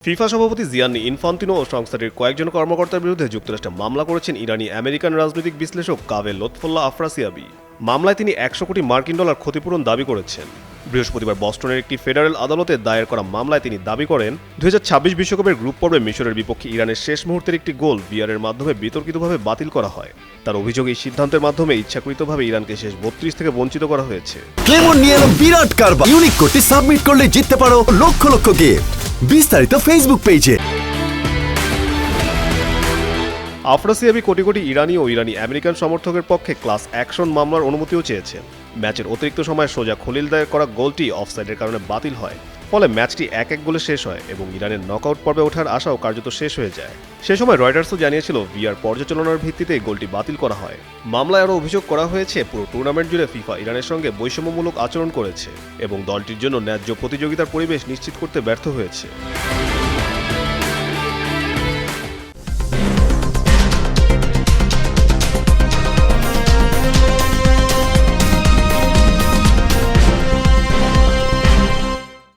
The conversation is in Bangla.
ফিফা সভাপতি জিয়ান্নি ইনফান্তিনো ও সংস্থাটির কয়েকজন কর্মকর্তার বিরুদ্ধে যুক্তরাষ্ট্রে মামলা করেছেন ইরানি আমেরিকান রাজনৈতিক বিশ্লেষক কাভে লুৎফুল্লাহ আফরাসিয়াবি। মামলায় তিনি 100 কোটি মার্কিন ডলার ক্ষতিপূরণ দাবি করেছেন। বৃহস্পতিবার বস্টনের একটি ফেডারেল আদালতে দায়ের করা মামলায় তিনি দাবি করেন 2026 বিশ্বকাপের গ্রুপ পর্বে মিশরের বিপক্ষে ইরানের শেষ মুহূর্তের একটি গোল ভিআরের মাধ্যমে বিতর্কিতভাবে বাতিল করা হয়। তার অভিযোগ, এই সিদ্ধান্তের মাধ্যমে ইচ্ছাকৃতভাবে ইরানকে শেষ 32 থেকে বঞ্চিত করা হয়েছে। ক্লেমন নিয়ে এলো বিরাট কারবার। ইউনিক কোডটি সাবমিট করলে জিততে পারো লক্ষ লক্ষ গিফট। বিস্তারিত ফেসবুক পেজে। আফরাসিয়াবি কোটি কোটি ইরানি ও ইরানি আমেরিকান সমর্থকের পক্ষে ক্লাস অ্যাকশন মামলার অনুমতিও চেয়েছেন। ম্যাচের অতিরিক্ত সময়ে সোজা খলিল দায়ের করা গোলটি অফসাইডের কারণে বাতিল হয়, ফলে ম্যাচটি 1-1 গোলে শেষ হয় এবং ইরানের নকআউট পর্বে ওঠার আশাও কার্যত শেষ হয়ে যায়। সে সময় রয়টার্সও জানিয়েছিল ভিআর পর্যালোচনার ভিত্তিতে গোলটি বাতিল করা হয়। মামলায় আরও অভিযোগ করা হয়েছে পুরো টুর্নামেন্ট জুড়ে ফিফা ইরানের সঙ্গে বৈষম্যমূলক আচরণ করেছে এবং দলটির জন্য ন্যায্য প্রতিযোগিতার পরিবেশ নিশ্চিত করতে ব্যর্থ হয়েছে।